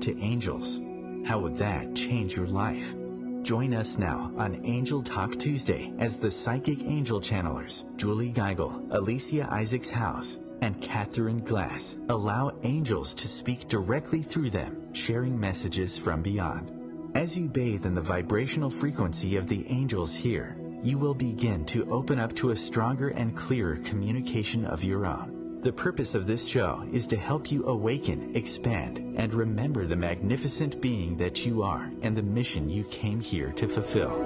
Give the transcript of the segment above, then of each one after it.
to angels. How would that change your life? Join us now on Angel Talk Tuesday as the Psychic Angel Channelers, Julie Geigel, Alicia Isaacs House, and Catherine Glass allow angels to speak directly through them, sharing messages from beyond. As you bathe in the vibrational frequency of the angels here, you will begin to open up to a stronger and clearer communication of your own. The purpose of this show is to help you awaken, expand, and remember the magnificent being that you are and the mission you came here to fulfill.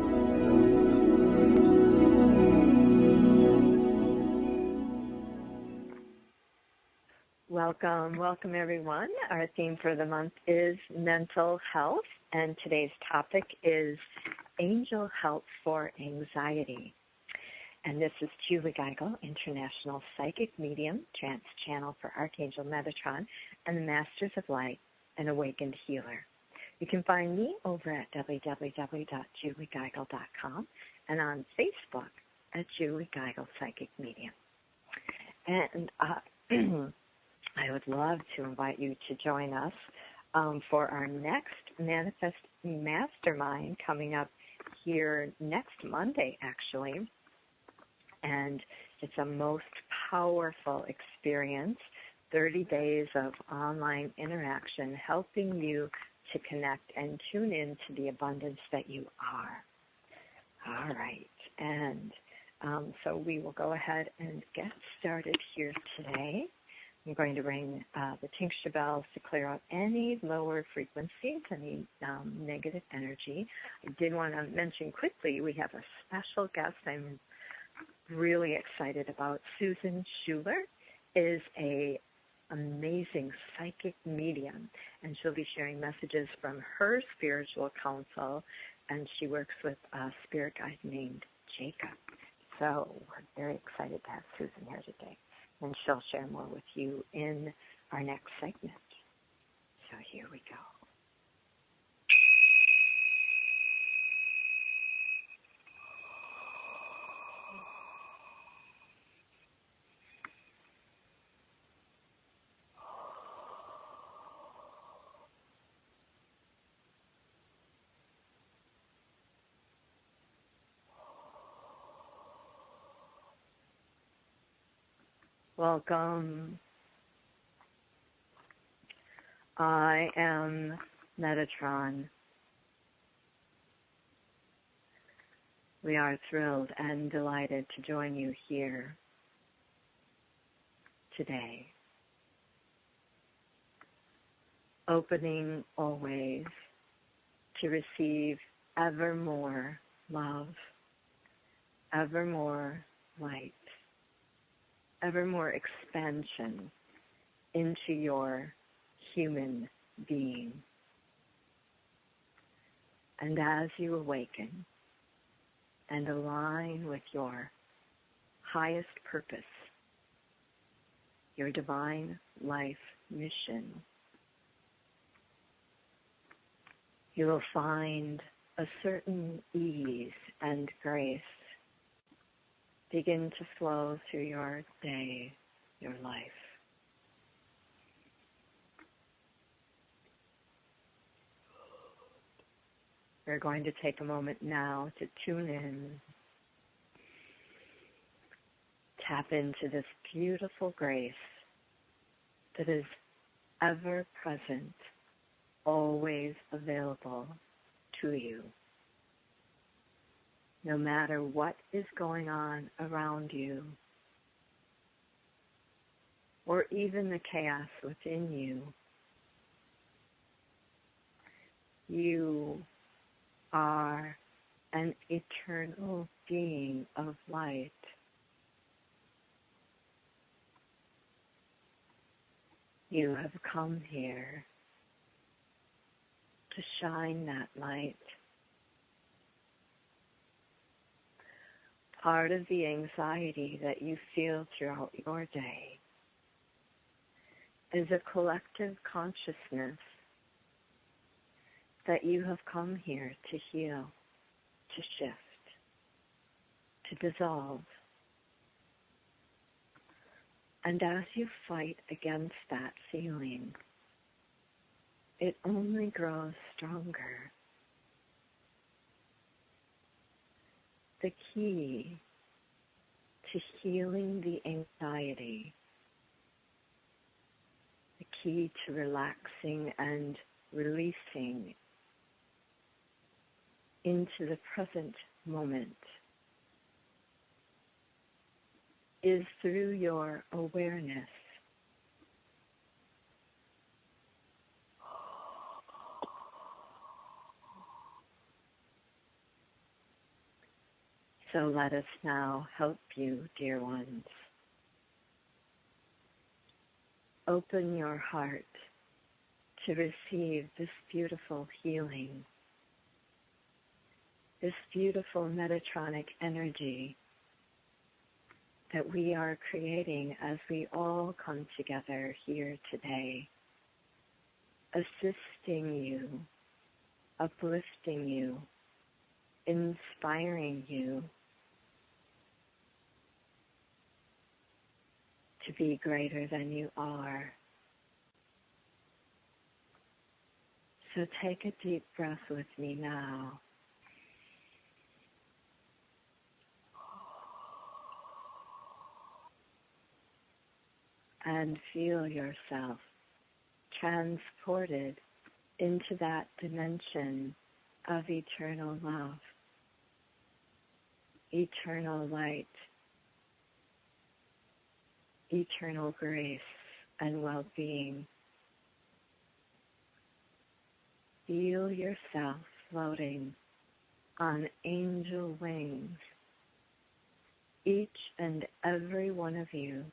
Welcome everyone. Our theme for the month is mental health, and today's topic is angel help for anxiety. And this is Julie Geigel, International Psychic Medium, Trance Channel for Archangel Metatron, and the Masters of Light, an Awakened Healer. You can find me over at www.juliegeigel.com and on Facebook at Julie Geigel Psychic Medium. And I would love to invite you to join us for our next Manifest Mastermind coming up here next Monday, actually. And it's a most powerful experience, 30 days of online interaction, helping you to connect and tune into the abundance that you are. All right. And so we will go ahead and get started here today. I'm going to ring the tincture bells to clear out any lower frequencies, any negative energy. I did want to mention quickly we have a special guest I'm really excited about. Susan Schuler is an amazing psychic medium, and she'll be sharing messages from her spiritual council, and she works with a spirit guide named Jacob. So we're very excited to have Susan here today, and she'll share more with you in our next segment. So here we go. Welcome. I am Metatron. We are thrilled and delighted to join you here today. Opening always to receive ever more love, ever more light, ever more expansion into your human being. And as you awaken and align with your highest purpose, your divine life mission, you will find a certain ease and grace begin to flow through your day, your life. We're going to take a moment now to tune in, tap into this beautiful grace that is ever present, always available to you. No matter what is going on around you, or even the chaos within you, you are an eternal being of light. You have come here to shine that light. Part of the anxiety that you feel throughout your day is a collective consciousness that you have come here to heal, to shift, to dissolve. And as you fight against that feeling, it only grows stronger. The key to healing the anxiety, the key to relaxing and releasing into the present moment is through your awareness. So let us now help you, dear ones. Open your heart to receive this beautiful healing, this beautiful Metatronic energy that we are creating as we all come together here today, assisting you, uplifting you, inspiring you to be greater than you are. So take a deep breath with me now. And feel yourself transported into that dimension of eternal love, eternal light, eternal grace and well-being. Feel yourself floating on angel wings. Each and every one of you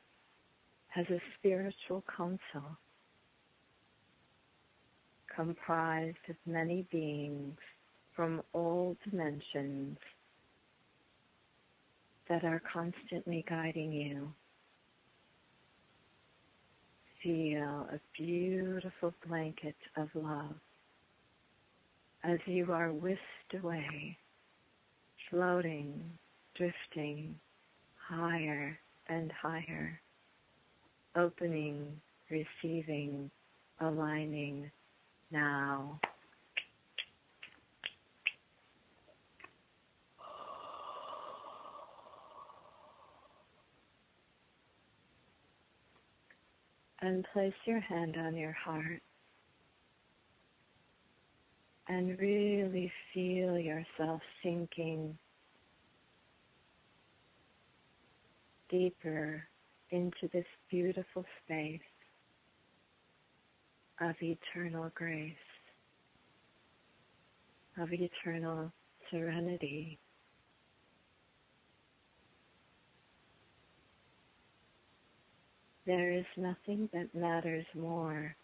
has a spiritual council comprised of many beings from all dimensions that are constantly guiding you. Feel a beautiful blanket of love as you are whisked away, floating, drifting higher and higher, opening, receiving, aligning now. And place your hand on your heart and really feel yourself sinking deeper into this beautiful space of eternal grace, of eternal serenity. There is nothing that matters more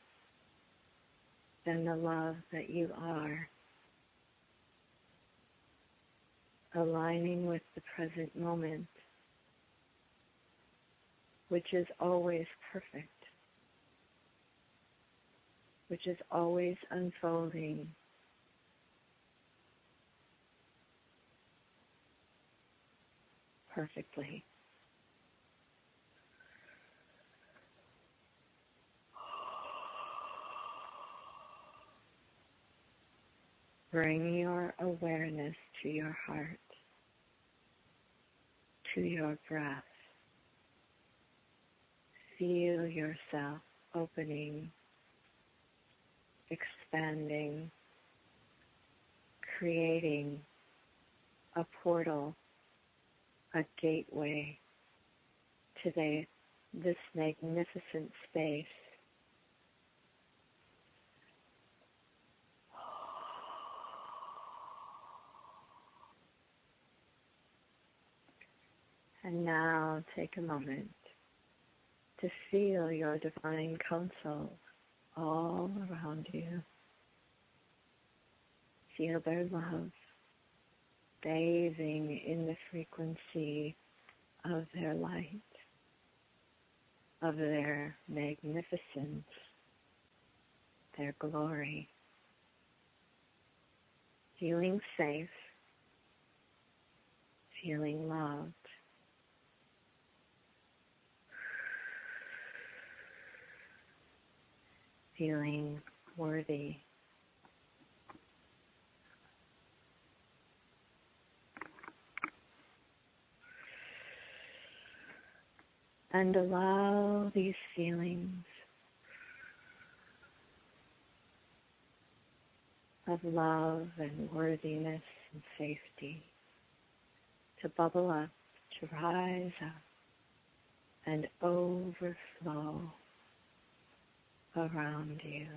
than the love that you are, aligning with the present moment, which is always perfect, which is always unfolding. Perfectly. Bring your awareness to your heart, to your breath. Feel yourself opening, expanding, creating a portal, a gateway to this magnificent space. And now take a moment to feel your divine counsel all around you. Feel their love bathing in the frequency of their light, of their magnificence, their glory. Feeling safe, feeling loved. Feeling worthy. And allow these feelings of love and worthiness and safety to bubble up, to rise up and overflow around you.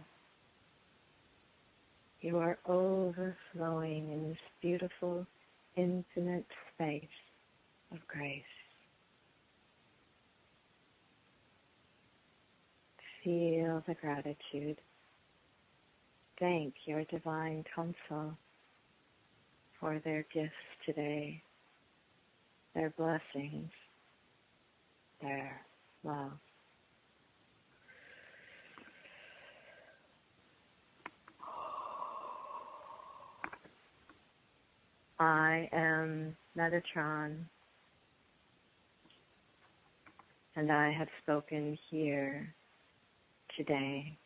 You are overflowing in this beautiful, infinite space of grace. Feel the gratitude. Thank your divine counsel for their gifts today, their blessings, their love. I am Metatron, and I have spoken here today.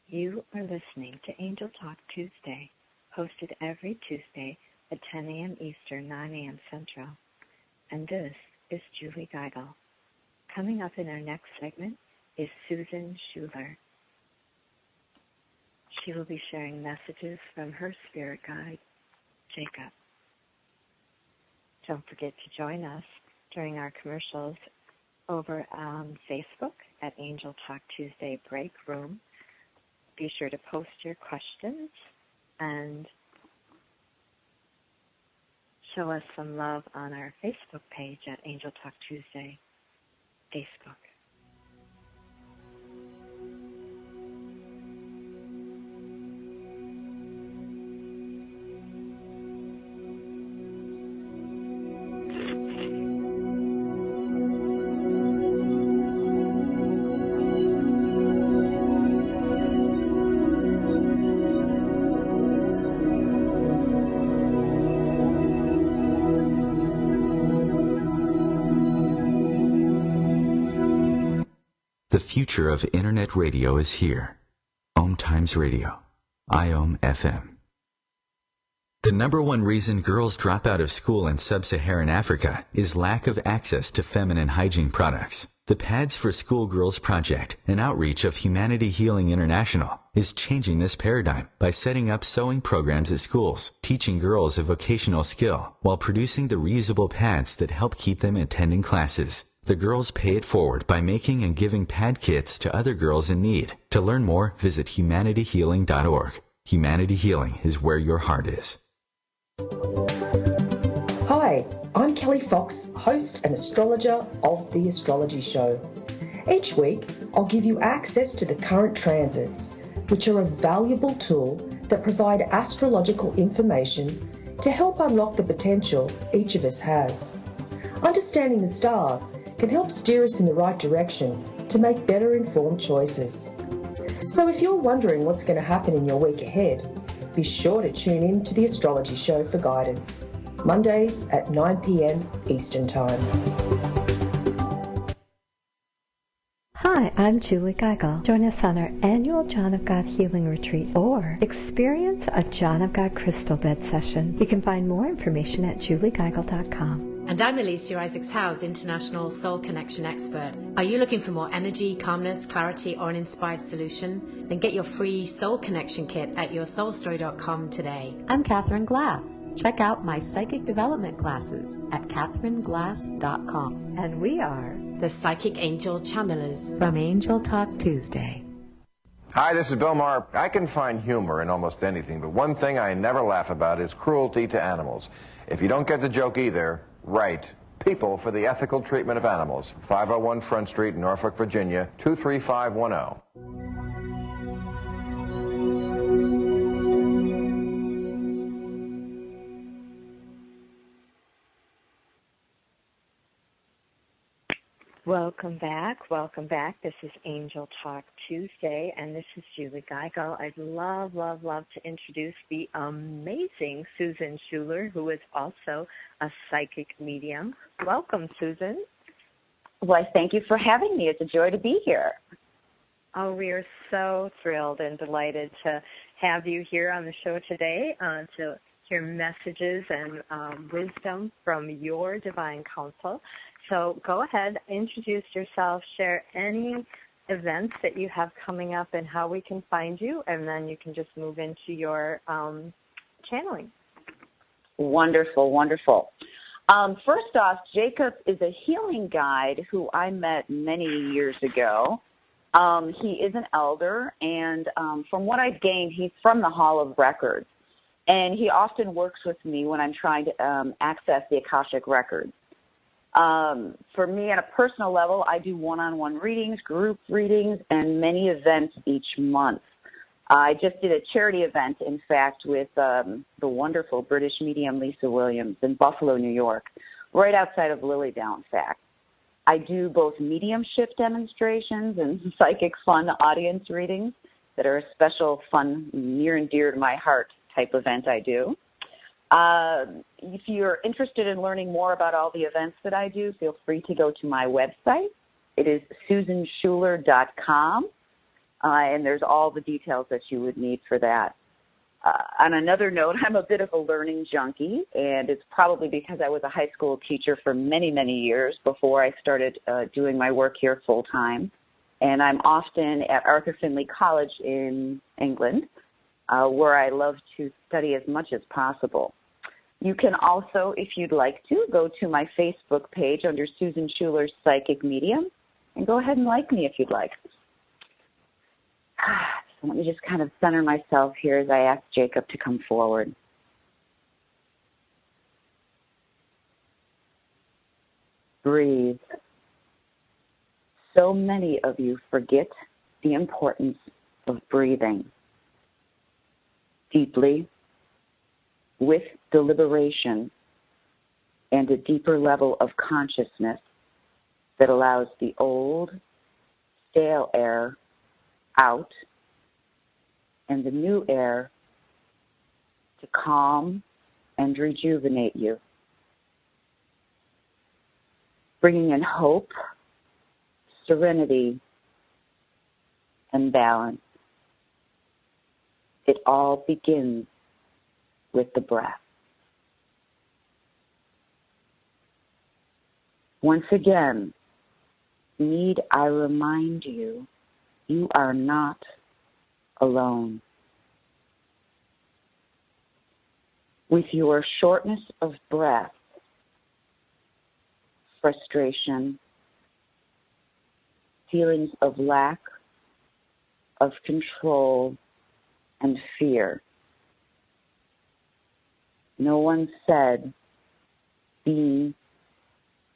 You are listening to Angel Talk Tuesday, hosted every Tuesday at 10 a.m. Eastern, 9 a.m. Central. And this is Julie Geigel. Coming up in our next segment is Susan Schuler. She will be sharing messages from her spirit guide, Jacob. Don't forget to join us during our commercials over on Facebook at Angel Talk Tuesday Break Room. Be sure to post your questions and show us some love on our Facebook page at Angel Talk Tuesday Facebook. The future of Internet radio is here. OMTimes Radio. IOM FM. The number one reason girls drop out of school in sub-Saharan Africa is lack of access to feminine hygiene products. The Pads for Schoolgirls Project, an outreach of Humanity Healing International, is changing this paradigm by setting up sewing programs at schools, teaching girls a vocational skill, while producing the reusable pads that help keep them attending classes. The girls pay it forward by making and giving pad kits to other girls in need. To learn more, visit humanityhealing.org. Humanity Healing is where your heart is. Hi, I'm Kelly Fox, host and astrologer of The Astrology Show. Each week, I'll give you access to the current transits, which are a valuable tool that provide astrological information to help unlock the potential each of us has. Understanding the stars can help steer us in the right direction to make better informed choices. So if you're wondering what's going to happen in your week ahead, be sure to tune in to The Astrology Show for guidance, Mondays at 9 p.m. Eastern Time. Hi, I'm Julie Geigel. Join us on our annual John of God Healing Retreat or experience a John of God crystal bed session. You can find more information at juliegeigel.com. And I'm Alicia Isaacs-Howe's International Soul Connection Expert. Are you looking for more energy, calmness, clarity, or an inspired solution? Then get your free Soul Connection Kit at yoursoulstory.com today. I'm Catherine Glass. Check out my psychic development classes at catherineglass.com. And we are the Psychic Angel Channelers from Angel Talk Tuesday. Hi, this is Bill Maher. I can find humor in almost anything, but one thing I never laugh about is cruelty to animals. If you don't get the joke either, write People for the Ethical Treatment of Animals, 501 Front Street, Norfolk, Virginia, 23510. Welcome back. Welcome back. This is Angel Talk Tuesday, and this is Julie Geigel. I'd love to introduce the amazing Susan Schuler, who is also a psychic medium. Welcome, Susan. Well, I thank you for having me. It's a joy to be here. Oh, we are so thrilled and delighted to have you here on the show today to hear messages and wisdom from your divine counsel. So go ahead, introduce yourself, share any events that you have coming up and how we can find you, and then you can just move into your channeling. Wonderful, wonderful. First off, Jacob is a healing guide who I met many years ago. He is an elder, and from what I've gained, he's from the Hall of Records. And he often works with me when I'm trying to access the Akashic Records. For me, at a personal level, I do one-on-one readings, group readings, and many events each month. I just did a charity event, in fact, with the wonderful British medium Lisa Williams in Buffalo, New York, right outside of Lilydale, in fact. I do both mediumship demonstrations and psychic fun audience readings that are a special, fun, near and dear to my heart type event I do. If you're interested in learning more about all the events that I do, feel free to go to my website. It is susanschuler.com. And there's all the details that you would need for that. On another note, I'm a bit of a learning junkie, and it's probably because I was a high school teacher for many, many years before I started doing my work here full-time. And I'm often at Arthur Findlay College in England, where I love to study as much as possible. You can also, if you'd like to, go to my Facebook page under Susan Schuler's Psychic Medium, and go ahead and like me if you'd like. So let me just kind of center myself here as I ask Jacob to come forward. Breathe. So many of you forget the importance of breathing deeply, with deliberation, and a deeper level of consciousness that allows the old, stale air out and the new air to calm and rejuvenate you, bringing in hope, serenity, and balance. It all begins with the breath. Once again, need I remind you, you are not alone. With your shortness of breath, frustration, feelings of lack of control and fear, no one said being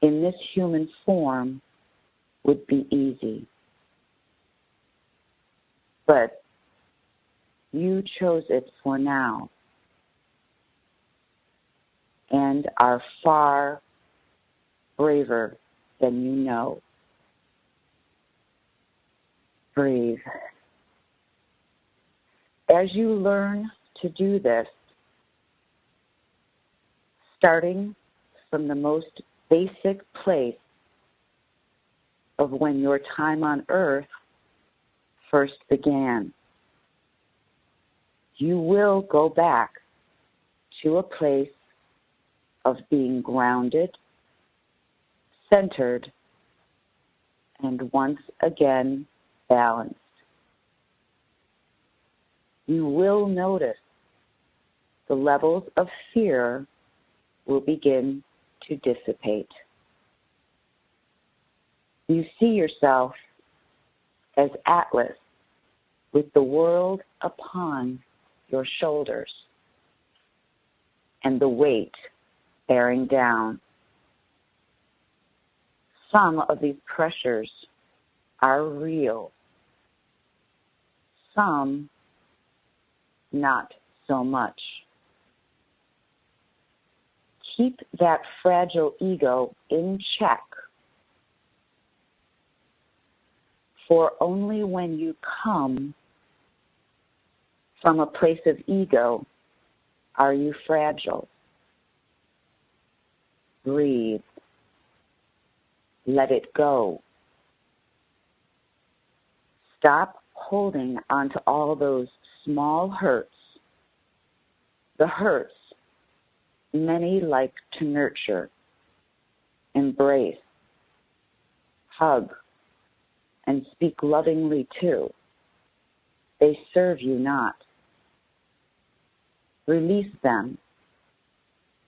in this human form would be easy. But you chose it for now and are far braver than you know. Breathe. As you learn to do this, starting from the most basic place of when your time on earth first began, you will go back to a place of being grounded, centered, and once again balanced. You will notice the levels of fear will begin to dissipate. You see yourself as Atlas with the world upon your shoulders and the weight bearing down. Some of these pressures are real. Some not so much. Keep that fragile ego in check, for only when you come from a place of ego are you fragile. Breathe. let it go. Stop holding onto all those small hurts, the hurts many like to nurture, embrace, hug, and speak lovingly to. They serve you not. Release them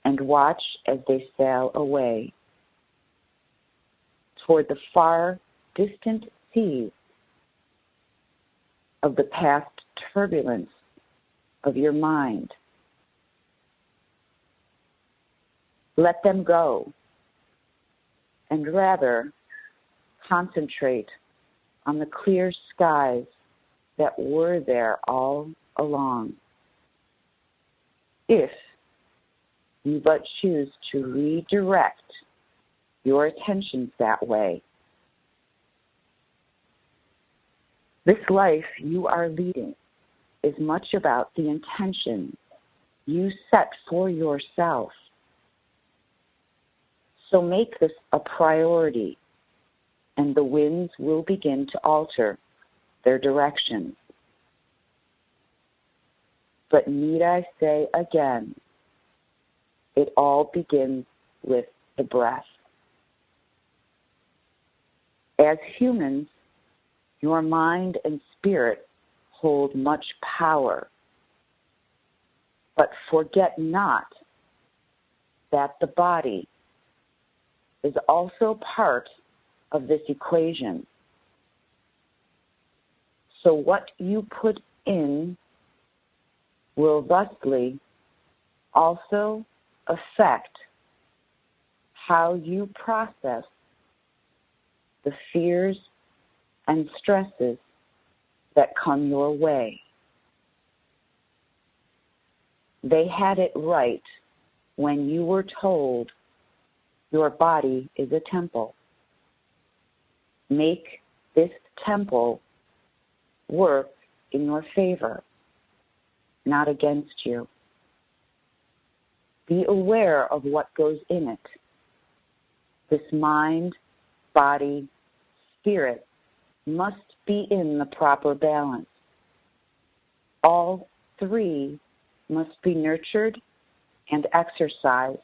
and watch as they sail away toward the far distant seas of the past turbulence of your mind. Let them go and rather concentrate on the clear skies that were there all along. If you but choose to redirect your attentions that way. This life you are leading is much about the intention you set for yourself. So make this a priority, and the winds will begin to alter their direction. But need I say again, it all begins with the breath. As humans, your mind and spirit hold much power. But forget not that the body is also part of this equation. So what you put in will thusly also affect how you process the fears and stresses that come your way. They had it right when you were told your body is a temple. Make this temple work in your favor, not against you. Be aware of what goes in it. This mind, body, spirit must be in the proper balance. All three must be nurtured and exercised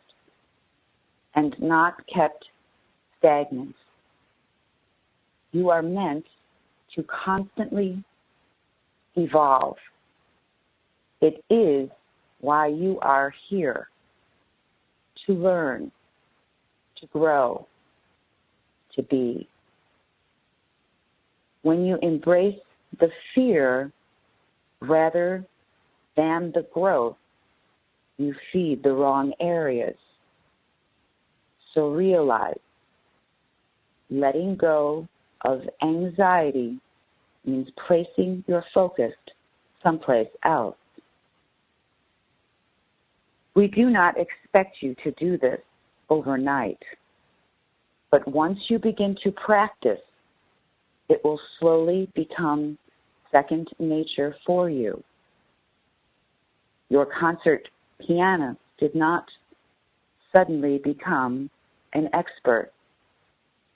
and not kept stagnant. You are meant to constantly evolve. It is why you are here, to learn, to grow, to be. When you embrace the fear rather than the growth, you feed the wrong areas. So realize, letting go of anxiety means placing your focus someplace else. We do not expect you to do this overnight, but once you begin to practice, it will slowly become second nature for you. Your concert pianist did not suddenly become an expert,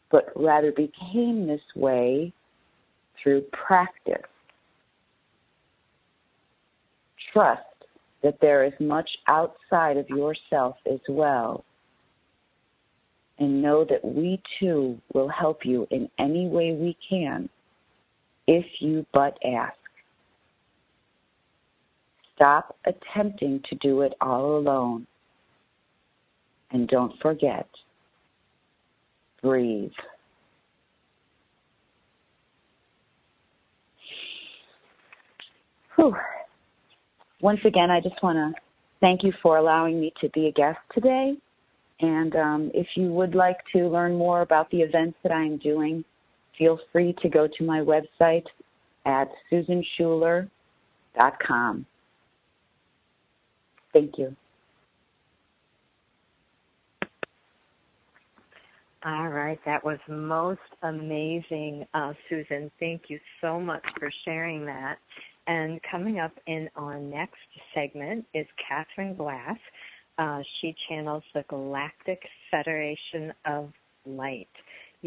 but rather became this way through practice. Trust that there is much outside of yourself as well, and know that we too will help you in any way we can if you but ask. Stop attempting to do it all alone. And don't forget, breathe. Whew. Once again, I just want to thank you for allowing me to be a guest today. And if you would like to learn more about the events that I'm doing, feel free to go to my website at susanschuler.com. Thank you. All right, that was most amazing, Susan. Thank you so much for sharing that. And coming up in our next segment is Catherine Glass. She channels the Galactic Federation of Light.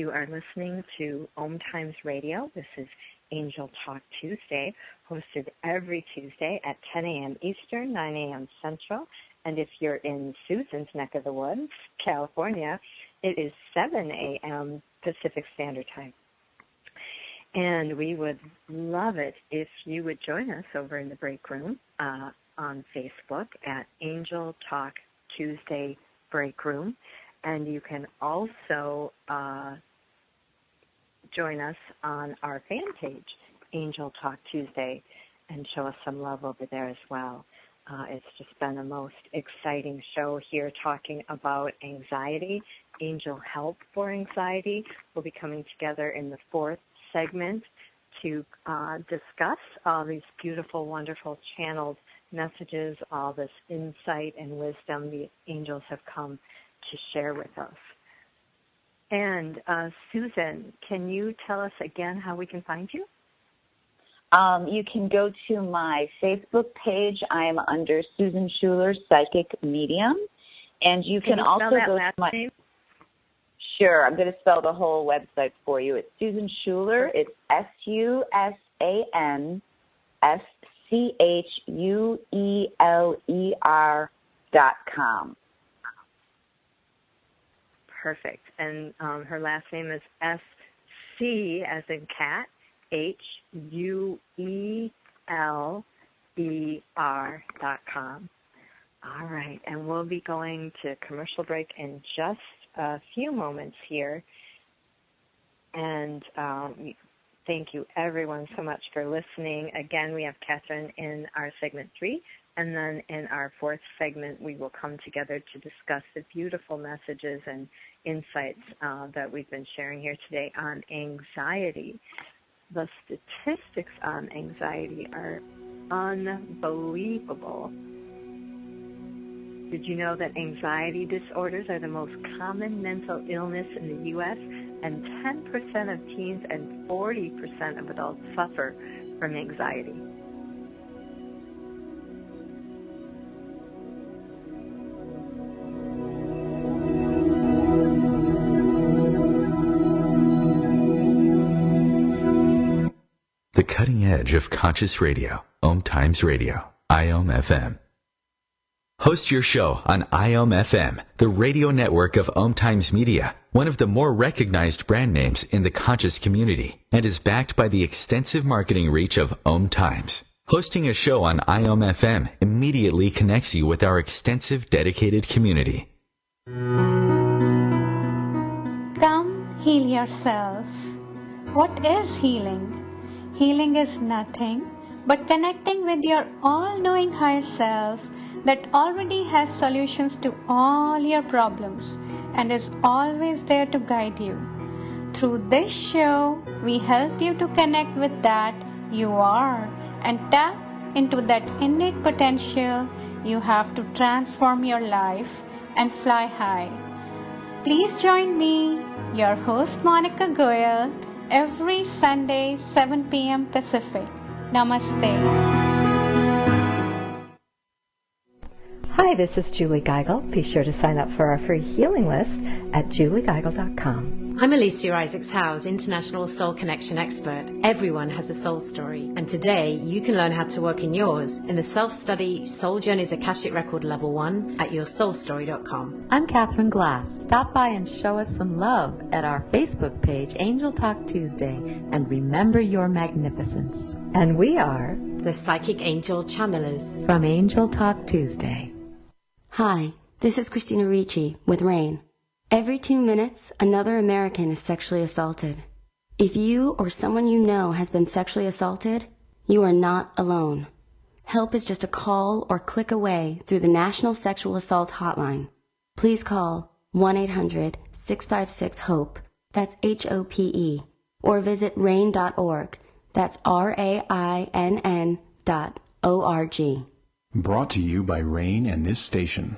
You are listening to OMTimes Radio. This is Angel Talk Tuesday, hosted every Tuesday at 10 a.m. Eastern, 9 a.m. Central. And if you're in Susan's neck of the woods, California, it is 7 a.m. Pacific Standard Time. And we would love it if you would join us over in the break room on Facebook at Angel Talk Tuesday Break Room. And you can also join us on our fan page, Angel Talk Tuesday, and show us some love over there as well. It's just been the most exciting show here talking about anxiety, angel help for anxiety. We'll be coming together in the fourth segment to discuss all these beautiful, wonderful channeled messages, all this insight and wisdom the angels have come to share with us. And Susan, can you tell us again how we can find you? You can go to my Facebook page. I am under Susan Schuler, Psychic Medium. And you can also go to my name? Sure, I'm going to spell the whole website for you. It's Susan Schuler. It's SusanSchueler.com. Perfect. And her last name is SC as in cat, HUELER.com. All right, and we'll be going to commercial break in just a few moments here. And thank you, everyone, so much for listening. Again, we have Catherine in our segment 3, and then in our fourth segment, we will come together to discuss the beautiful messages and insights that we've been sharing here today on anxiety. The statistics on anxiety are unbelievable. Did you know that anxiety disorders are the most common mental illness in the U.S., and 10% of teens and 40% of adults suffer from anxiety? The cutting edge of conscious radio, OMTimes Radio, IOM FM. Host your show on IOM FM, the radio network of OMTimes Media, one of the more recognized brand names in the conscious community, and is backed by the extensive marketing reach of OMTimes. Hosting a show on IOM FM immediately connects you with our extensive dedicated community. Come heal yourself. What is healing? Healing is nothing but connecting with your all-knowing higher self that already has solutions to all your problems and is always there to guide you. Through this show, we help you to connect with that you are and tap into that innate potential you have to transform your life and fly high. Please join me, your host Monica Goyal, every Sunday, 7 p.m. Pacific. Namaste. Hi, this is Julie Geigel. Be sure to sign up for our free healing list at juliegeigel.com. I'm Alicia Isaacs-Howes, International Soul Connection Expert. Everyone has a soul story, and today you can learn how to work in yours in the self-study Soul Journeys Akashic Record Level 1 at yoursoulstory.com. I'm Catherine Glass. Stop by and show us some love at our Facebook page, Angel Talk Tuesday, and remember your magnificence. And we are the Psychic Angel Channelers from Angel Talk Tuesday. Hi, this is Christina Ricci with RAIN. Every 2 minutes, another American is sexually assaulted. If you or someone you know has been sexually assaulted, you are not alone. Help is just a call or click away through the National Sexual Assault Hotline. Please call 1-800-656-HOPE, that's HOPE, or visit RAIN.org, that's RAINN.org. Brought to you by RAIN and this station.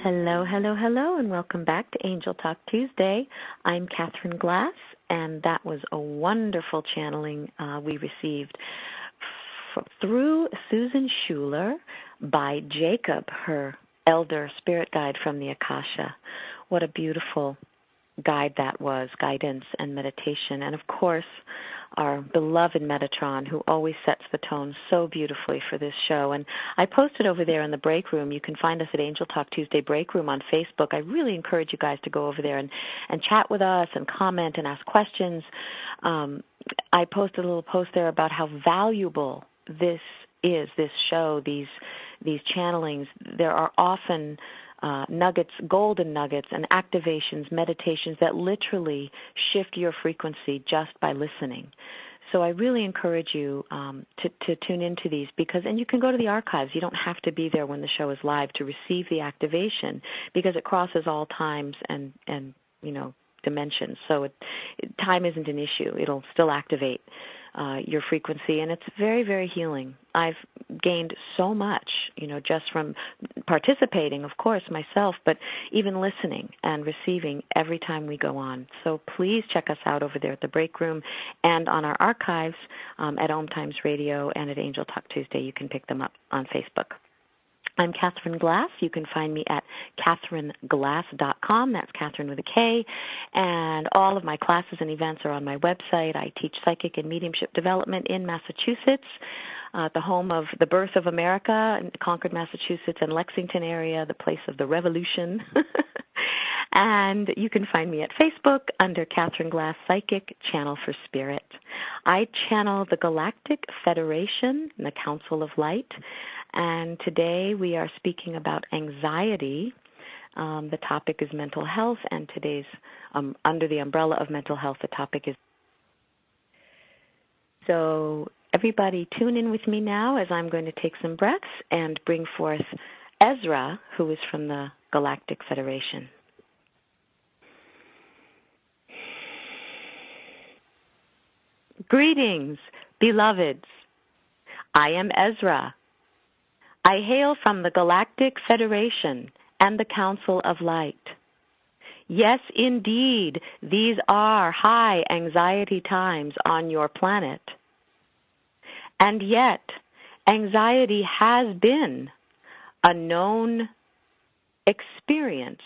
Hello, hello, hello, and welcome back to Angel Talk Tuesday. I'm Catherine Glass, and that was a wonderful channeling we received through Susan Schuler by Jacob, her elder spirit guide from the Akasha. What a beautiful guide that was, guidance and meditation. And of course, our beloved Metatron, who always sets the tone so beautifully for this show. And I posted over there in the break room. You can find us at Angel Talk Tuesday Break Room on Facebook. I really encourage you guys to go over there and chat with us and comment and ask questions. I posted a little post there about how valuable this is, this show, these channelings. There are often nuggets, golden nuggets, and activations, meditations that literally shift your frequency just by listening. So I really encourage you to tune into these and you can go to the archives. You don't have to be there when the show is live to receive the activation because it crosses all times and dimensions. So time isn't an issue. It'll still activate your frequency, and it's very, very healing. I've gained so much, just from participating, of course, myself, but even listening and receiving every time we go on. So please check us out over there at the Break Room and on our archives at OMTimes Radio and at Angel Talk Tuesday. You can pick them up on Facebook. I'm Catherine Glass. You can find me at catherineglass.com. That's Catherine with a K. And all of my classes and events are on my website. I teach psychic and mediumship development in Massachusetts, the home of the birth of America, in Concord, Massachusetts, and Lexington area, the place of the Revolution. And you can find me at Facebook under Catherine Glass Psychic, Channel for Spirit. I channel the Galactic Federation and the Council of Light. And today we are speaking about anxiety. The topic is mental health, and today's, under the umbrella of mental health, the topic is. So everybody tune in with me now as I'm going to take some breaths and bring forth Ezra, who is from the Galactic Federation. Greetings, beloveds. I am Ezra. I hail from the Galactic Federation and the Council of Light. Yes, indeed, these are high anxiety times on your planet. And yet, anxiety has been a known experience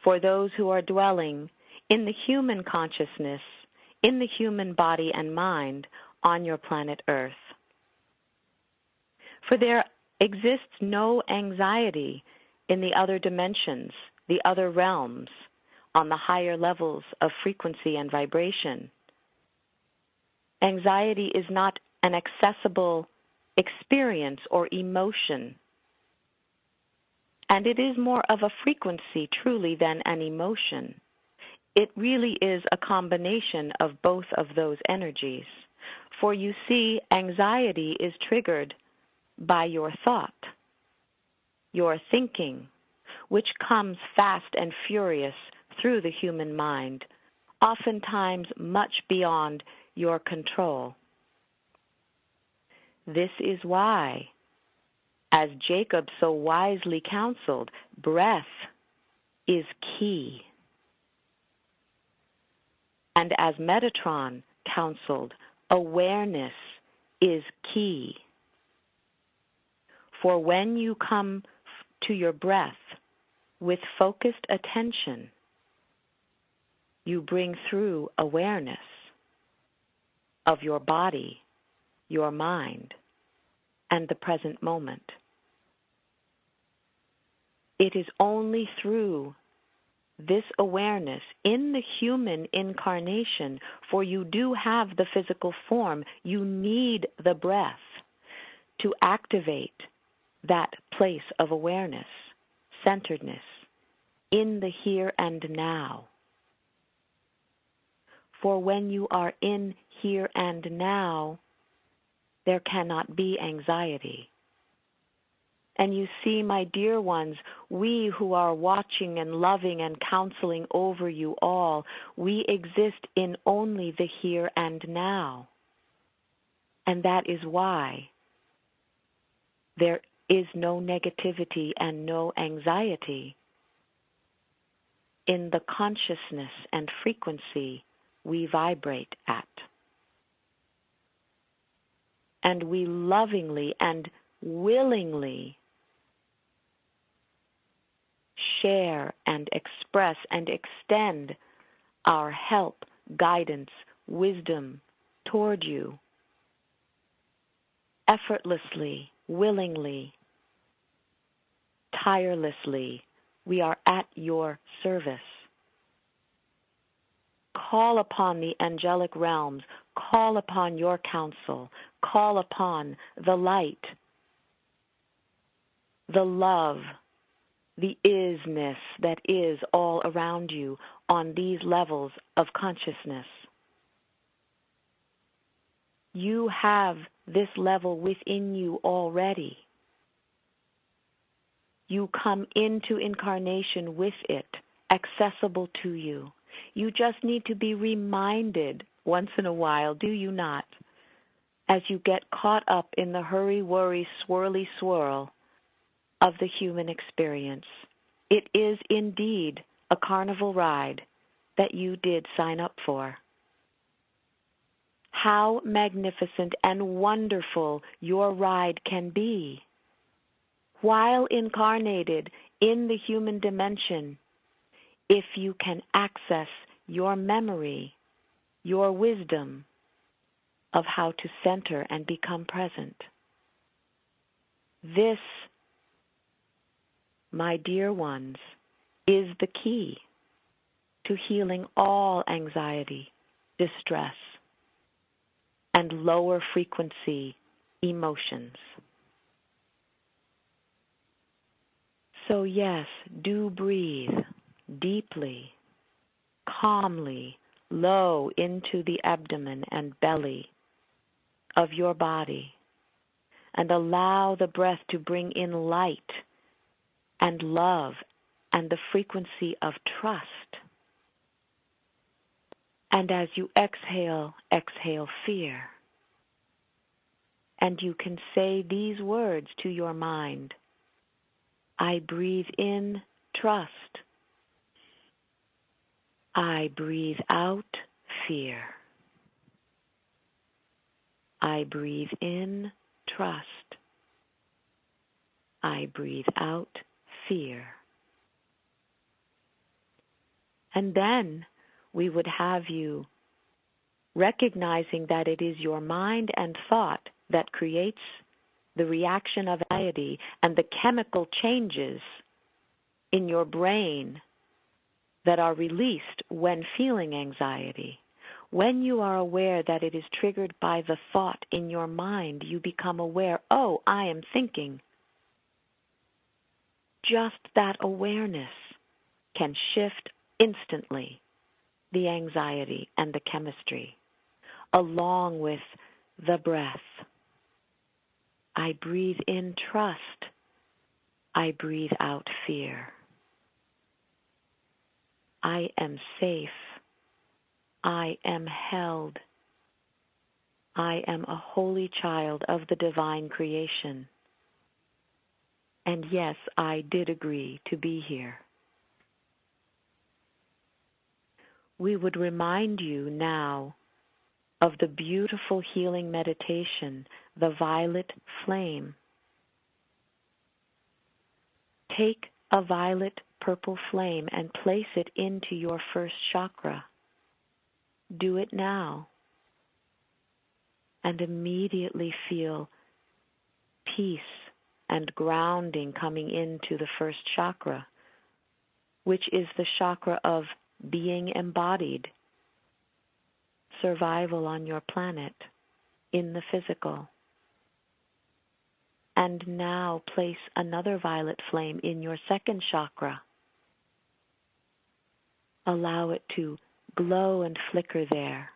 for those who are dwelling in the human consciousness, in the human body and mind on your planet Earth. For there exists no anxiety in the other dimensions, the other realms, on the higher levels of frequency and vibration. Anxiety is not an accessible experience or emotion, and it is more of a frequency truly than an emotion. It really is a combination of both of those energies. For you see, anxiety is triggered by your thought, your thinking, which comes fast and furious through the human mind, oftentimes much beyond your control. This is why, as Jacob so wisely counseled, breath is key. And as Metatron counseled, awareness is key. For when you come to your breath with focused attention, you bring through awareness of your body, your mind, and the present moment. It is only through this awareness in the human incarnation, for you do have the physical form, you need the breath to activate that place of awareness, centeredness, in the here and now. For when you are in here and now, there cannot be anxiety. And you see, my dear ones, we who are watching and loving and counseling over you all, we exist in only the here and now. And that is why there is no negativity and no anxiety in the consciousness and frequency we vibrate at. And we lovingly and willingly share and express and extend our help, guidance, wisdom toward you effortlessly, willingly, tirelessly. We are at your service. Call upon the angelic realms. Call upon your counsel. Call upon the light, the love, the isness that is all around you on these levels of consciousness. You have this level within you already. You come into incarnation with it, accessible to you. You just need to be reminded once in a while, do you not, as you get caught up in the hurry, worry, swirly swirl of the human experience. It is indeed a carnival ride that you did sign up for. How magnificent and wonderful your ride can be. While incarnated in the human dimension, if you can access your memory, your wisdom of how to center and become present. This, my dear ones, is the key to healing all anxiety, distress, and lower frequency emotions. So yes, do breathe deeply, calmly, low into the abdomen and belly of your body, and allow the breath to bring in light and love and the frequency of trust. And as you exhale, exhale fear. And you can say these words to your mind. I breathe in trust. I breathe out fear. I breathe in trust. I breathe out fear. And then we would have you recognizing that it is your mind and thought that creates the reaction of anxiety and the chemical changes in your brain that are released when feeling anxiety. When you are aware that it is triggered by the thought in your mind, you become aware, oh, I am thinking. Just that awareness can shift instantly the anxiety and the chemistry, along with the breath. I breathe in trust. I breathe out fear. I am safe. I am held. I am a holy child of the divine creation. And yes, I did agree to be here. We would remind you now of the beautiful healing meditation, the violet flame. Take a violet purple flame and place it into your first chakra. Do it now. And immediately feel peace and grounding coming into the first chakra, which is the chakra of being embodied, survival on your planet, in the physical. And now place another violet flame in your second chakra. Allow it to glow and flicker there.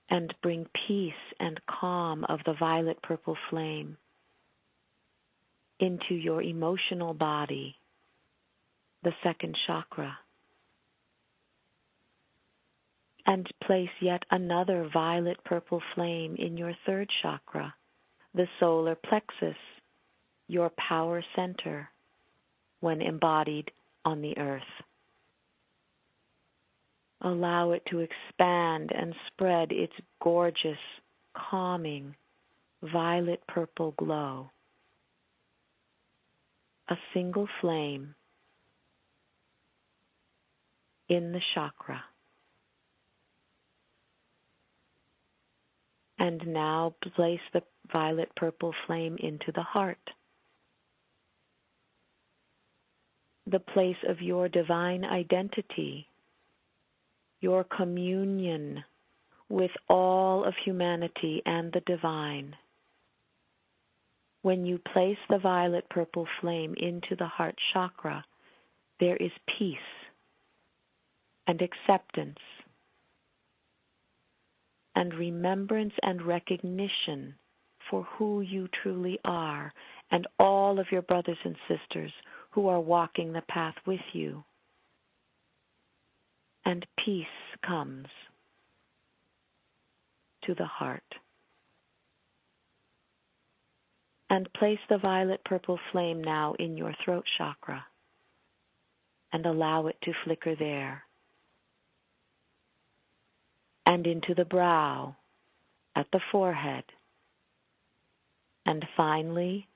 And bring peace and calm of the violet purple flame into your emotional body, the second chakra. And place yet another violet purple flame in your third chakra, the solar plexus, your power center when embodied on the earth. Allow it to expand and spread its gorgeous, calming, violet purple glow. a single flame in the chakra. And now place the violet purple flame into the heart, the place of your divine identity, your communion with all of humanity and the divine. When you place the violet purple flame into the heart chakra, there is peace and acceptance and remembrance and recognition for who you truly are and all of your brothers and sisters who are walking the path with you. And peace comes to the heart. And place the violet purple flame now in your throat chakra and allow it to flicker there. And into the brow, at the forehead, and finally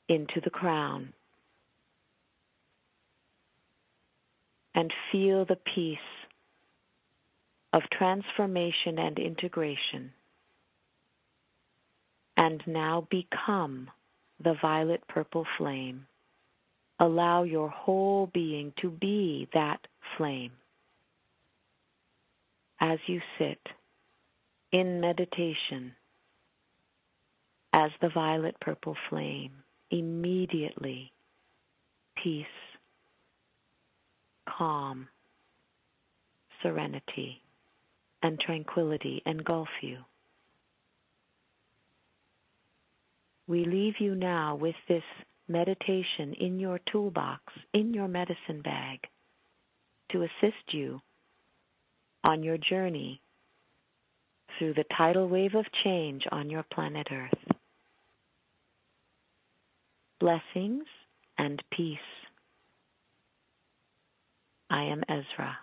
into the crown. And feel the peace of transformation and integration. And now become the violet purple flame. Allow your whole being to be that flame. As you sit in meditation, as the violet purple flame, immediately peace, calm, serenity, and tranquility engulf you. We leave you now with this meditation in your toolbox, in your medicine bag, to assist you on your journey through the tidal wave of change on your planet Earth. Blessings and peace. I am Ezra.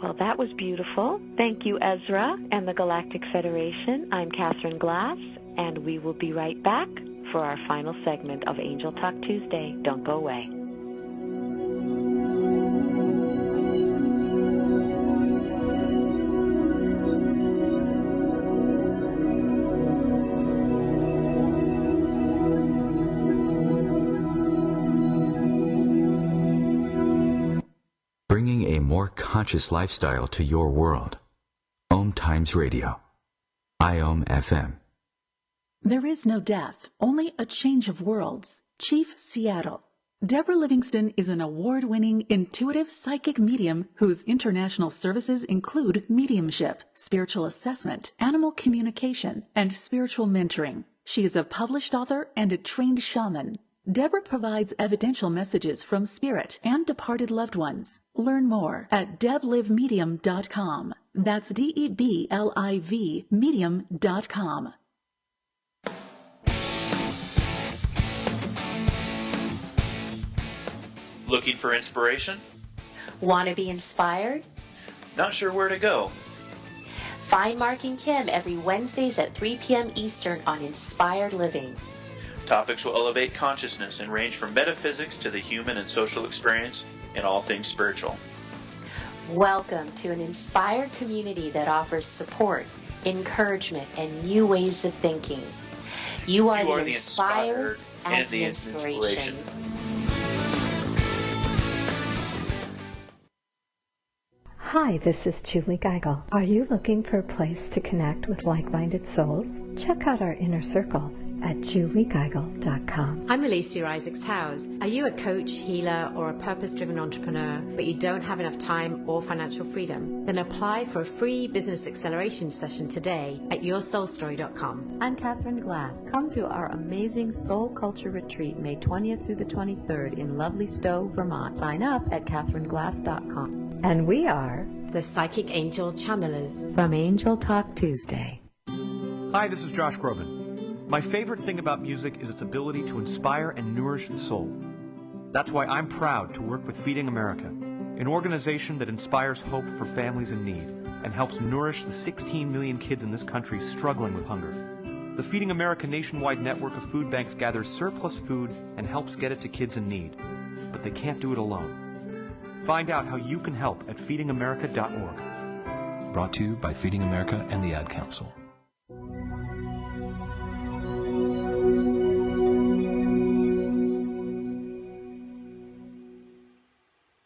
Well, that was beautiful. Thank you, Ezra and the Galactic Federation. I'm Catherine Glass, and we will be right back for our final segment of Angel Talk Tuesday. Don't go away. Bringing a more conscious lifestyle to your world. OMTimes Radio. IOM FM. There is no death, only a change of worlds. Chief Seattle. Deborah Livingston is an award-winning intuitive psychic medium whose international services include mediumship, spiritual assessment, animal communication, and spiritual mentoring. She is a published author and a trained shaman. Deborah provides evidential messages from spirit and departed loved ones. Learn more at deblivemedium.com. That's DEBLIV medium.com. Looking for inspiration? Want to be inspired? Not sure where to go? Find Mark and Kim every Wednesdays at 3 p.m. Eastern on Inspired Living. Topics will elevate consciousness and range from metaphysics to the human and social experience and all things spiritual. Welcome to an inspired community that offers support, encouragement, and new ways of thinking. You are the inspired and the inspiration. Hi, this is Julie Geigel. Are you looking for a place to connect with like-minded souls? Check out our inner circle at juliegeigel.com. I'm Alicia Isaacs-Howes. Are you a coach, healer, or a purpose-driven entrepreneur, but you don't have enough time or financial freedom? Then apply for a free business acceleration session today at yoursoulstory.com. I'm Catherine Glass. Come to our amazing Soul Culture Retreat May 20th through the 23rd in lovely Stowe, Vermont. Sign up at catherineglass.com. And we are the Psychic Angel Channelers from Angel Talk Tuesday. Hi, this is Josh Groban. My favorite thing about music is its ability to inspire and nourish the soul. That's why I'm proud to work with Feeding America, an organization that inspires hope for families in need. and helps nourish the 16 million kids in this country struggling with hunger. The Feeding America nationwide network of food banks gathers surplus food and helps get it to kids in need. But they can't do it alone. Find out how you can help at feedingamerica.org. Brought to you by Feeding America and the Ad Council.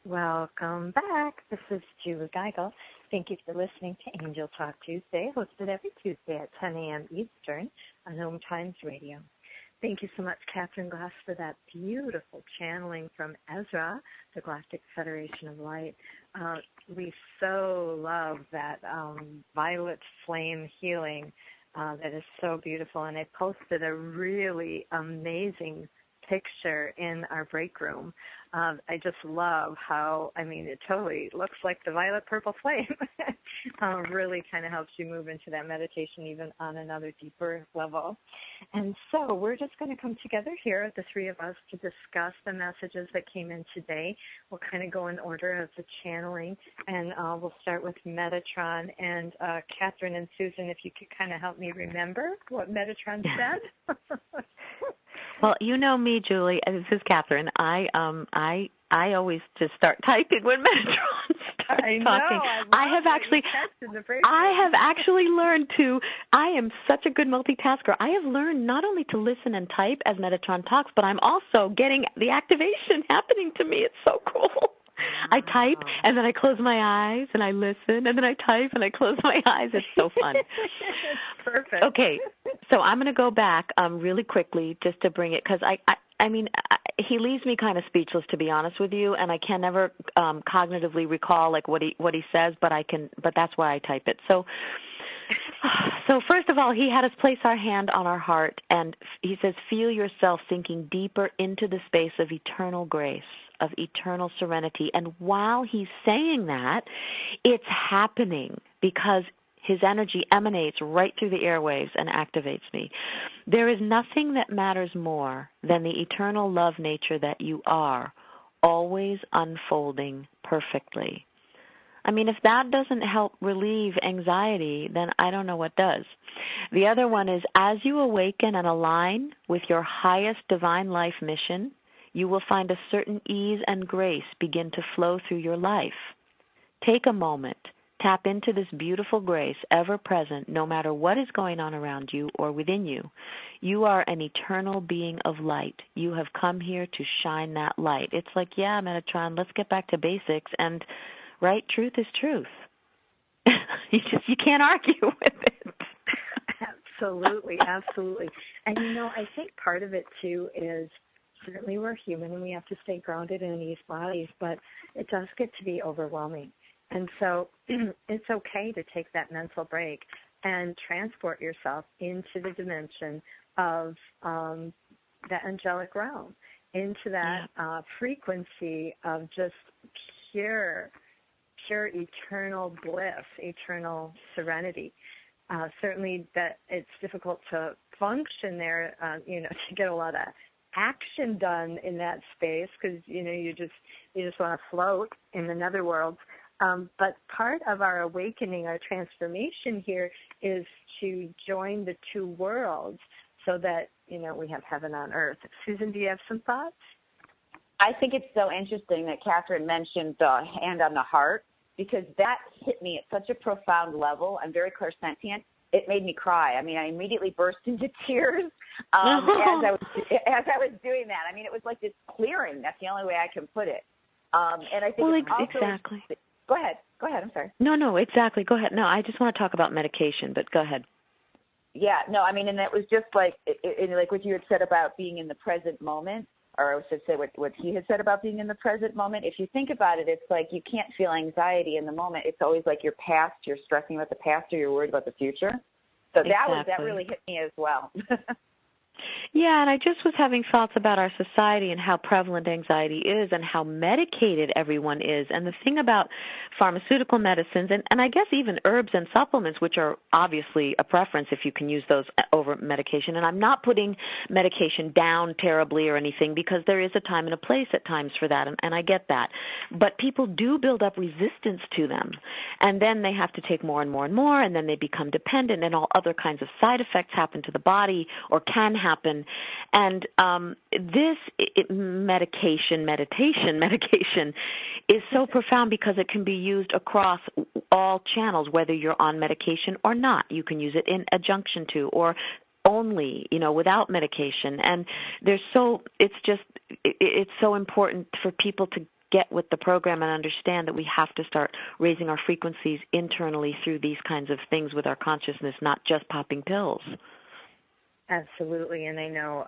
Welcome back. This is Julie Geigel. Thank you for listening to Angel Talk Tuesday, hosted every Tuesday at 10 a.m. Eastern on OMTimes Radio. Thank you so much, Catherine Glass, for that beautiful channeling from Ezra, the Galactic Federation of Light. We so love that violet flame healing. That is so beautiful. And I posted a really amazing picture in our break room. I just love how, it totally looks like the violet purple flame. Really kind of helps you move into that meditation even on another deeper level. And so we're just going to come together here, the three of us, to discuss the messages that came in today. We'll kind of go in order of the channeling, and we'll start with Metatron. And Catherine and Susan, if you could kind of help me remember what Metatron said. Well, you know me, Julie. This is Catherine. I always just start typing when Metatron starts talking. I have actually learned to. I am such a good multitasker. I have learned not only to listen and type as Metatron talks, but I'm also getting the activation happening to me. It's so cool. I type, and then I close my eyes, and I listen, and then I type, and I close my eyes. It's so fun. Perfect. Okay, so I'm going to go back really quickly just to bring it, because he leaves me kind of speechless, to be honest with you, and I can never cognitively recall like what he says, but that's why I type it. So first of all, he had us place our hand on our heart, and he says, feel yourself sinking deeper into the space of eternal grace, of eternal serenity. And while he's saying that, it's happening because his energy emanates right through the airwaves and activates me. There is nothing that matters more than the eternal love nature that you are, always unfolding perfectly. If that doesn't help relieve anxiety, then I don't know what does. The other one is, as you awaken and align with your highest divine life mission, you will find a certain ease and grace begin to flow through your life. Take a moment. Tap into this beautiful grace, ever present, no matter what is going on around you or within you. You are an eternal being of light. You have come here to shine that light. It's like, yeah, Metatron, let's get back to basics. And, right, truth is truth. You can't argue with it. Absolutely, absolutely. And, I think part of it, too, is certainly we're human and we have to stay grounded in these bodies, but it does get to be overwhelming. And so it's okay to take that mental break and transport yourself into the dimension of the angelic realm, into that frequency of just pure eternal bliss, eternal serenity. Certainly that it's difficult to function there, to get a lot of action done in that space because, you just want to float in the netherworld. But part of our awakening, our transformation here is to join the two worlds so that, we have heaven on earth. Susan, do you have some thoughts? I think it's so interesting that Catherine mentioned the hand on the heart because that hit me at such a profound level. I'm very clairsentient. It made me cry. I immediately burst into tears as I was doing that. It was like this clearing. That's the only way I can put it. And I think exactly. Go ahead. I'm sorry. No, exactly. Go ahead. No, I just want to talk about medication, but go ahead. Yeah, no, and it was just like what you had said about being in the present moment, or I should say what he had said about being in the present moment. If you think about it, it's like you can't feel anxiety in the moment. It's always like your past, you're stressing about the past or you're worried about the future. So that really hit me as well. Yeah, and I just was having thoughts about our society and how prevalent anxiety is and how medicated everyone is. And the thing about pharmaceutical medicines, and I guess even herbs and supplements, which are obviously a preference if you can use those over medication. And I'm not putting medication down terribly or anything because there is a time and a place at times for that, and I get that. but people do build up resistance to them. And then they have to take more and more and more, and then they become dependent, and all other kinds of side effects happen to the body or can happen. And medication is so profound because it can be used across all channels, whether you're on medication or not. You can use it in adjunction to or only, without medication. And it's so important for people to get with the program and understand that we have to start raising our frequencies internally through these kinds of things with our consciousness, not just popping pills. Absolutely, and I know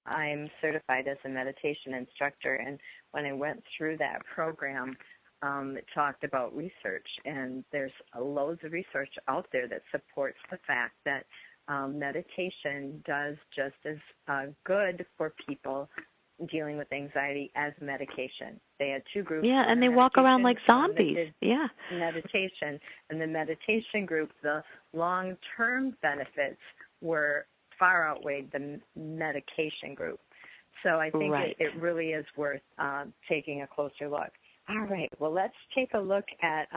I'm certified as a meditation instructor, and when I went through that program, it talked about research, and there's loads of research out there that supports the fact that meditation does just as good for people dealing with anxiety as medication. They had two groups. Yeah, and they walk around like zombies. Yeah. Meditation. And the meditation group, the long-term benefits were far outweighed the medication group. So I think it really is worth taking a closer look. All right, well, let's take a look at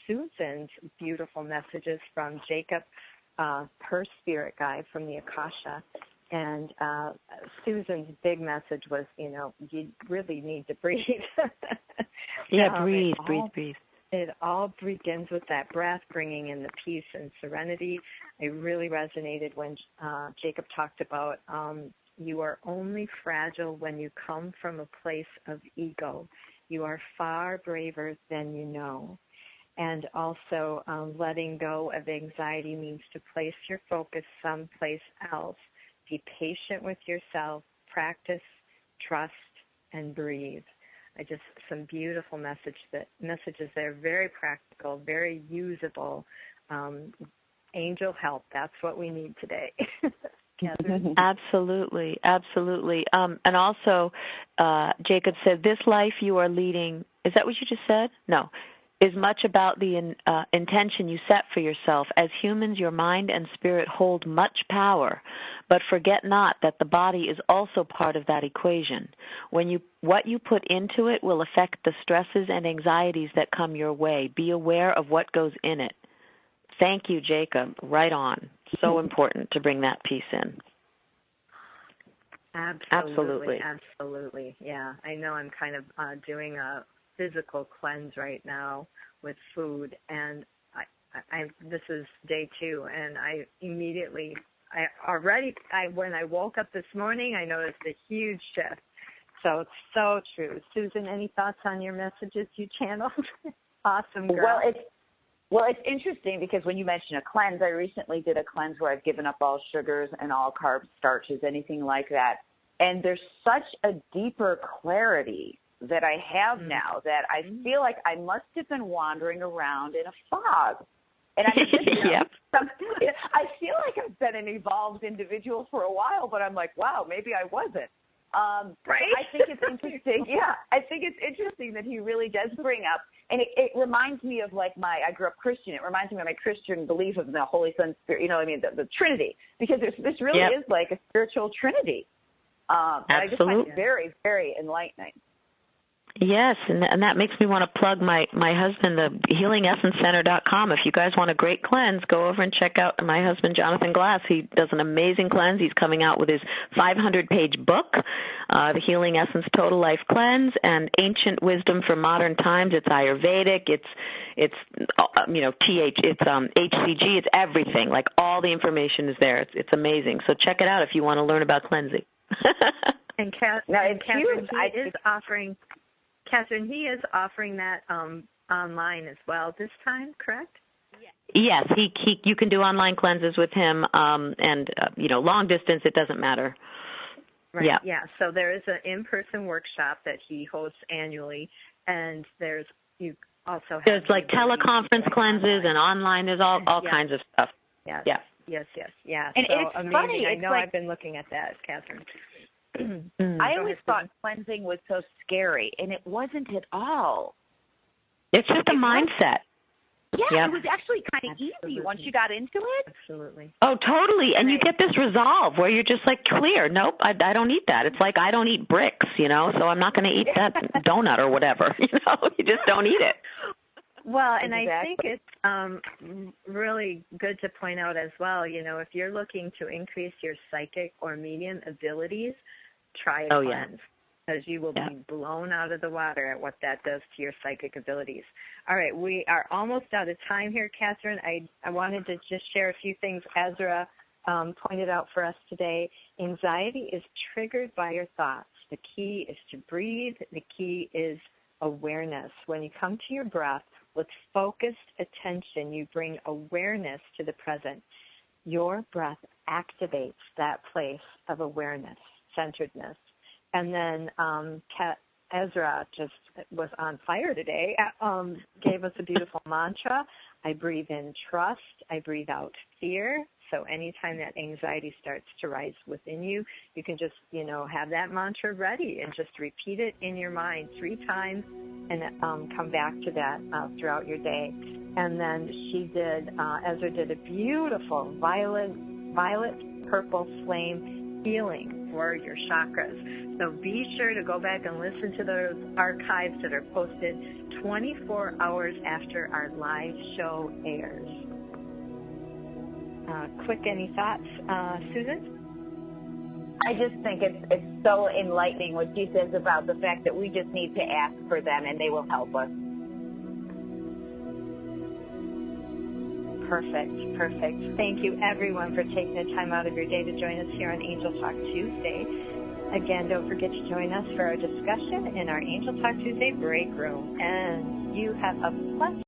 Susan's beautiful messages from Jacob, her spirit guide from the Akasha. And Susan's big message was, you really need to breathe. Yeah, breathe. It all begins with that breath, bringing in the peace and serenity. I really resonated when Jacob talked about you are only fragile when you come from a place of ego. You are far braver than you know. And also letting go of anxiety means to place your focus someplace else. Be patient with yourself, practice, trust, and breathe. Some beautiful messages there, very practical, very usable. Angel help, that's what we need today. Absolutely. And also, Jacob said, this life you are leading, is that what you just said? No. Is much about the intention you set for yourself. As humans, your mind and spirit hold much power, but forget not that the body is also part of that equation. What you put into it will affect the stresses and anxieties that come your way. Be aware of what goes in it. Thank you, Jacob. Right on. So important to bring that piece in. Absolutely. Yeah, I know I'm kind of doing a physical cleanse right now with food, and I this is day 2, and I immediately, when I woke up this morning, I noticed a huge shift. So it's so true. Susan, any thoughts on your messages you channeled? Awesome, girl. Well, it's interesting because when you mention a cleanse, I recently did a cleanse where I've given up all sugars and all carbs, starches, anything like that. And there's such a deeper clarity that I have now that I feel like I must have been wandering around in a fog. And I feel like I've been an evolved individual for a while, but I'm like, wow, maybe I wasn't. Right? I think it's interesting. Yeah, I think it's interesting that he really does bring up, and it reminds me of I grew up Christian. It reminds me of my Christian belief of the Holy Son, Spirit, the Trinity, because this really is like a spiritual Trinity. Absolutely. I just find it very, very enlightening. Yes, and that makes me want to plug my husband, the healingessence.center.com. If you guys want a great cleanse, go over and check out my husband, Jonathan Glass. He does an amazing cleanse. He's coming out with his 500-page book, The Healing Essence Total Life Cleanse, and Ancient Wisdom for Modern Times. It's Ayurvedic. It's HCG. It's everything. Like, all the information is there. It's amazing. So check it out if you want to learn about cleansing. And Catherine, Catherine, he is offering that online as well this time, correct? Yes, you can do online cleanses with him, and long distance, it doesn't matter. Right. Yeah. Yeah. So there is an in-person workshop that he hosts annually, and there's like teleconference cleanses and online. There's all kinds of stuff. Yes. Yeah. Yes. And so it's amazing. funny. I know I've been looking at that, Catherine. I always thought cleansing was so scary, and it wasn't at all. It's just a mindset. Yeah, it was actually kind of easy once you got into it. Absolutely. Oh, totally. And you get this resolve where you're just like clear. Nope, I don't eat that. It's like I don't eat bricks, so I'm not going to eat that donut or whatever. You just don't eat it. Well, and I think it's really good to point out as well, if you're looking to increase your psychic or medium abilities, try a cleanse. Because you will be blown out of the water at what that does to your psychic abilities. All right, we are almost out of time here, Catherine. I wanted to just share a few things Ezra pointed out for us today. Anxiety is triggered by your thoughts. The key is to breathe. The key is awareness. When you come to your breath with focused attention, you bring awareness to the present. Your breath activates that place of awareness, centeredness. And then Ezra just was on fire today, gave us a beautiful mantra. I breathe in trust. I breathe out fear. So anytime that anxiety starts to rise within you, you can just, have that mantra ready and just repeat it in your mind 3 times and come back to that throughout your day. And then Ezra did a beautiful violet purple flame healing for your chakras. So be sure to go back and listen to those archives that are posted 24 hours after our live show airs. Quick, any thoughts, Susan? I just think it's so enlightening what she says about the fact that we just need to ask for them and they will help us. Perfect. Thank you, everyone, for taking the time out of your day to join us here on Angel Talk Tuesday. Again, don't forget to join us for our discussion in our Angel Talk Tuesday break room. And you have a blessed